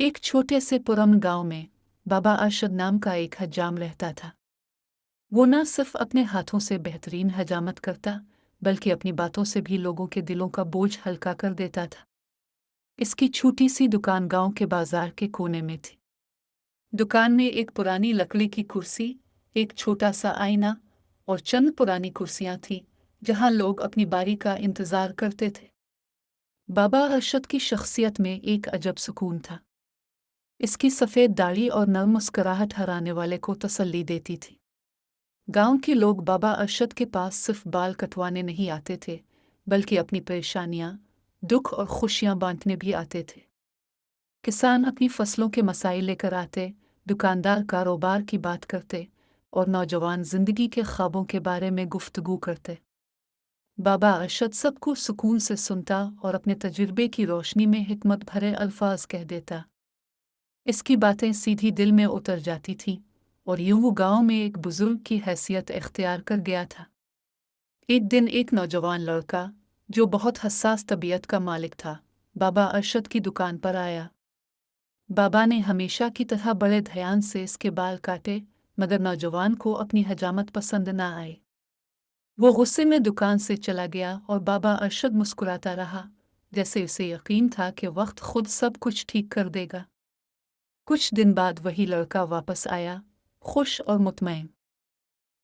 एक छोटे से पुरम गांव में बाबा अरशद नाम का एक हज्जाम रहता था। वो न सिर्फ अपने हाथों से बेहतरीन हजामत करता बल्कि अपनी बातों से भी लोगों के दिलों का बोझ हल्का कर देता था। इसकी छोटी सी दुकान गांव के बाजार के कोने में थी। दुकान में एक पुरानी लकड़ी की कुर्सी, एक छोटा सा आईना और चंद पुरानी कुर्सियां थीं जहां लोग अपनी बारी का इंतजार करते थे। बाबा अरशद की शख्सियत में एक अजब सुकून था। इसकी सफ़ेद दाढ़ी और नर्म मुस्कुराहट हराने वाले को तसल्ली देती थी। गांव के लोग बाबा अरशद के पास सिर्फ बाल कटवाने नहीं आते थे बल्कि अपनी परेशानियां, दुख और खुशियां बांटने भी आते थे। किसान अपनी फसलों के मसाइल लेकर आते, दुकानदार कारोबार की बात करते और नौजवान जिंदगी के ख्वाबों के बारे में गुफ्तगू करते। बाबा अरशद सबको सुकून से सुनता और अपने तजुर्बे की रोशनी में हिकमत भरे अल्फाज कह देता। इसकी बातें सीधी दिल में उतर जाती थीं और यूं वो गांव में एक बुजुर्ग की हैसियत इख्तियार कर गया था। एक दिन एक नौजवान लड़का जो बहुत हसास तबीयत का मालिक था, बाबा अरशद की दुकान पर आया। बाबा ने हमेशा की तरह बड़े ध्यान से इसके बाल काटे, मगर नौजवान को अपनी हजामत पसंद न आई। वो गुस्से में दुकान से चला गया और बाबा अरशद मुस्कुराता रहा, जैसे उसे यकीन था कि वक्त खुद सब कुछ ठीक कर देगा। कुछ दिन बाद वही लड़का वापस आया, खुश और मुतमईन।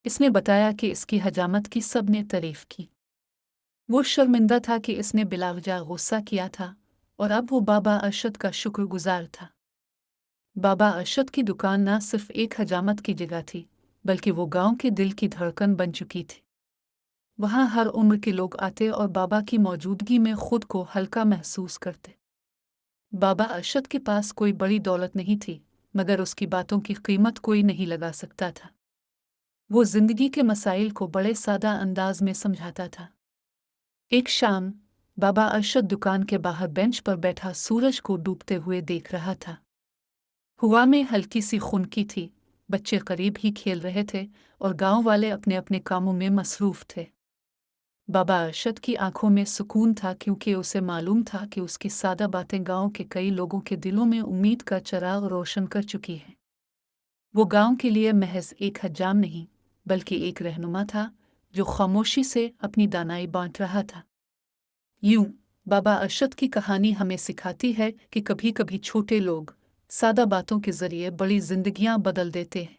इसने बताया कि इसकी हजामत की सबने तारीफ की। वो शर्मिंदा था कि इसने बिलावजा गुस्सा किया था और अब वो बाबा अरशद का शुक्रगुजार था। बाबा अरशद की दुकान न सिर्फ एक हजामत की जगह थी बल्कि वो गांव के दिल की धड़कन बन चुकी थी। वहाँ हर उम्र के लोग आते और बाबा की मौजूदगी में खुद को हल्का महसूस करते। बाबा अरशद के पास कोई बड़ी दौलत नहीं थी, मगर उसकी बातों की कीमत कोई नहीं लगा सकता था। वो जिंदगी के मसाइल को बड़े सादा अंदाज में समझाता था। एक शाम बाबा अरशद दुकान के बाहर बेंच पर बैठा सूरज को डूबते हुए देख रहा था। हवा में हल्की सी खुनकी थी, बच्चे करीब ही खेल रहे थे और गांव वाले अपने अपने कामों में मसरूफ थे। बाबा अरशद की आंखों में सुकून था क्योंकि उसे मालूम था कि उसकी सादा बातें गांव के कई लोगों के दिलों में उम्मीद का चिराग रोशन कर चुकी हैं। वो गांव के लिए महज एक हज्जाम नहीं बल्कि एक रहनुमा था जो खामोशी से अपनी दानाई बांट रहा था। यूं बाबा अरशद की कहानी हमें सिखाती है कि कभी कभी छोटे लोग सादा बातों के जरिए बड़ी जिंदगियां बदल देते हैं।